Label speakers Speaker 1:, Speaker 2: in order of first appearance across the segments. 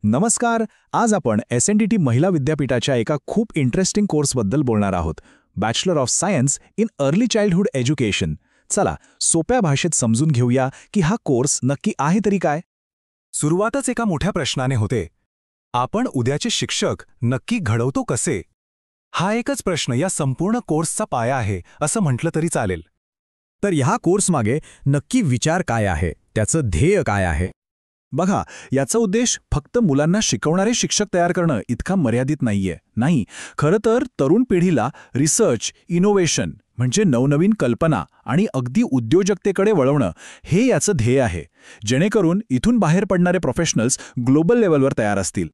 Speaker 1: नमस्कार. आज आपण एस.एन.डी.टी. महिला विद्यापीठाच्या एका खूप इंटरेस्टिंग कोर्सबद्दल बोलणार आहोत. Bachelor of science in early childhood education. चला सोप्या भाषेत समजून घेऊया की हा कोर्स नक्की आहे तरी काय.
Speaker 2: सुरुवातच एका मोठ्या प्रश्नाने होते. आपण उद्याचे शिक्षक नक्की घडवतो कसे? हा एकच प्रश्न या संपूर्ण कोर्सचा पाया आहे असं म्हटलं तरी चालेल.
Speaker 1: तर ह्या कोर्समागे नक्की विचार काय आहे, त्याचं ध्येय काय आहे? बघा, याचा उद्देश फक्त मुलांना शिकवणारे शिक्षक तयार करणं इतका मर्यादित नाहीये. नाही, खरं तर तरुण पिढीला रिसर्च, इनोव्हेशन म्हणजे नवनवीन कल्पना आणि अगदी उद्योजकतेकडे वळवणं हे याचं ध्येय आहे, जेणेकरून इथून बाहेर पडणारे प्रोफेशनल्स ग्लोबल लेवलवर तयार असतील.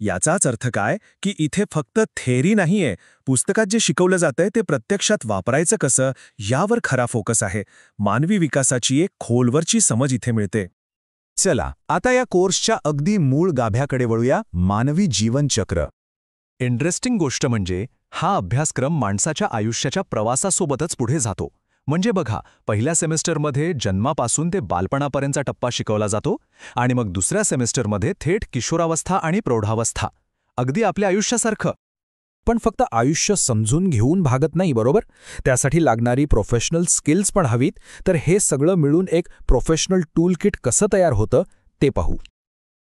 Speaker 1: याचाच अर्थ काय की इथे फक्त थेअरी नाहीये, पुस्तकात जे शिकवलं जातंय ते प्रत्यक्षात वापरायचं कसं यावर खरा फोकस आहे. मानवी विकासाची एक खोलवरची समज इथे मिळते.
Speaker 2: चला आता या कोर्सच्या अगदी मूळ गाभ्याकडे वळूया, मानवी जीवनचक्र. इंटरेस्टिंग गोष्ट म्हणजे हा अभ्यासक्रम माणसाच्या आयुष्याच्या प्रवासासोबतच पुढे जातो. म्हणजे बघा, पहिल्या सेमेस्टरमध्ये जन्मापासून ते बालपणापर्यंतचा टप्पा शिकवला जातो आणि मग दुसऱ्या सेमेस्टरमध्ये थेट किशोरावस्था आणि प्रौढावस्था. अगदी आपल्या आयुष्यासारखं.
Speaker 1: पण फक्त आयुष्य समजून घेऊन भागत नाही, बरोबर? त्यासाठी लागणारी प्रोफेशनल स्किल्स पण हवीत. तर हे सगळं मिळून एक प्रोफेशनल टूलकिट कसं तयार होतं ते पाहू.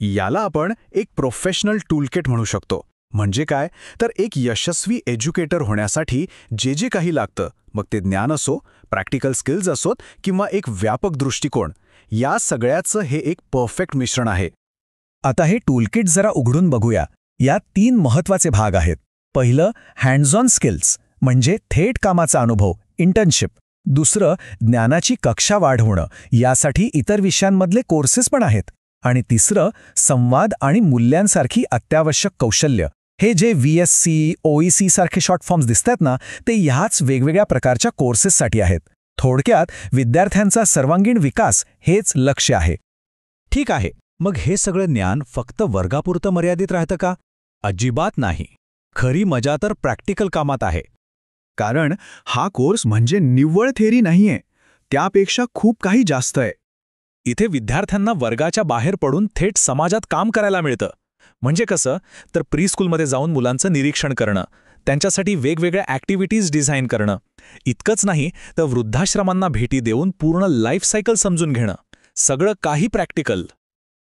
Speaker 1: याला आपण एक प्रोफेशनल टूलकिट म्हणू शकतो. म्हणजे काय, तर एक यशस्वी एज्युकेटर होण्यासाठी जे जे काही लागतं, मग ते ज्ञान असो, प्रॅक्टिकल स्किल्स असोत किंवा एक व्यापक दृष्टिकोन, या सगळ्याचं हे एक परफेक्ट मिश्रण आहे. आता हे टूलकिट जरा उघडून बघूया. यात 3 महत्त्वाचे भाग आहेत. पहिलं, हँड्स ऑन स्किल्स म्हणजे थेट कामाचा अनुभव, इंटर्नशिप. दुसरं, ज्ञानाची कक्षा वाढवणं, यासाठी इतर विषयांमधले कोर्सेस पण आहेत. आणि तिसरं, संवाद आणि मूल्यांसारखी अत्यावश्यक कौशल्य. हे जे VSc, OEC सारखे शॉर्ट फॉर्म्स दिसतात ना, ते ह्याच वेगवेगळ्या प्रकारच्या कोर्सेससाठी आहेत. थोडक्यात विद्यार्थ्यांचा सर्वांगीण विकास हेच लक्ष्य आहे. ठीक आहे, मग हे सगळं ज्ञान फक्त वर्गापुरतं मर्यादित राहतं का? अजिबात नाही. खरी मजा तर प्रॅक्टिकल कामात आहे. कारण हा कोर्स म्हणजे निव्वळ थेअरी नाहीये, त्यापेक्षा खूप काही जास्त आहे. इथे विद्यार्थ्यांना वर्गाच्या बाहेर पडून थेट समाजात काम करायला मिळतं. म्हणजे कसं, तर प्रीस्कूलमध्ये जाऊन मुलांचं निरीक्षण करणं, त्यांच्यासाठी वेगवेगळ्या ॲक्टिव्हिटीज डिझाईन करणं. इतकंच नाही तर वृद्धाश्रमांना भेटी देऊन पूर्ण लाईफ सायकल समजून घेणं. सगळं काही प्रॅक्टिकल.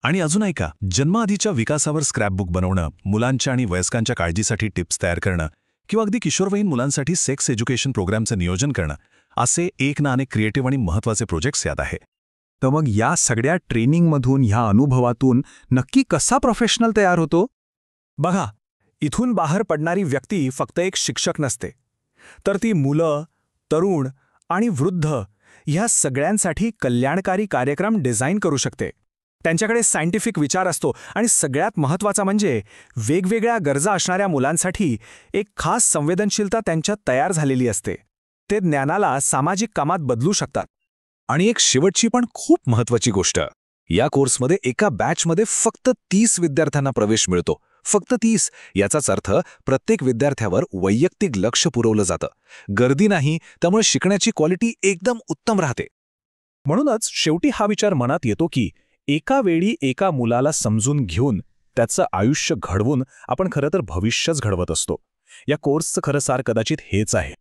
Speaker 2: आणि अजून ऐका, जन्माआधीच्या विकासावर स्क्रॅपबुक बनवणं, मुलांच्या आणि वयस्कांच्या काळजीसाठी टिप्स तयार करणं किंवा अगदी किशोरवयीन मुलांसाठी सेक्स एज्युकेशन प्रोग्रामचं नियोजन करणं, असे एक ना अनेक क्रिएटिव्ह आणि महत्त्वाचे प्रोजेक्ट्स यात आहे.
Speaker 1: तर मग या सगळ्या ट्रेनिंगमधून, ह्या अनुभवातून नक्की कसा प्रोफेशनल तयार होतो?
Speaker 2: बघा, इथून बाहेर पडणारी व्यक्ती फक्त एक शिक्षक नसते, तर ती मुलं, तरुण आणि वृद्ध ह्या सगळ्यांसाठी कल्याणकारी कार्यक्रम डिझाईन करू शकते. त्यांच्याकडे सायंटिफिक विचार असतो आणि सगळ्यात महत्त्वाचा म्हणजे वेगवेगळ्या गरजा असणाऱ्या मुलांसाठी एक खास संवेदनशीलता त्यांच्यात तयार झालेली असते. ते ज्ञानाला सामाजिक कामात बदलू शकतात.
Speaker 1: आणि एक शेवटची पण खूप महत्त्वाची गोष्ट, या कोर्समध्ये एका बॅचमध्ये फक्त 30 विद्यार्थ्यांना प्रवेश मिळतो. फक्त 30. याचाच अर्थ प्रत्येक विद्यार्थ्यावर वैयक्तिक लक्ष पुरवलं जातं. गर्दी नाही, त्यामुळे शिकण्याची क्वालिटी एकदम उत्तम राहते. म्हणूनच शेवटी हा विचार मनात येतो की एका वेळी एका मुलाला समजून घेऊन त्याचं आयुष्य घडवून आपण खरं तर भविष्यच घडवत असतो. या कोर्सचं खरं सार कदाचित हेच आहे.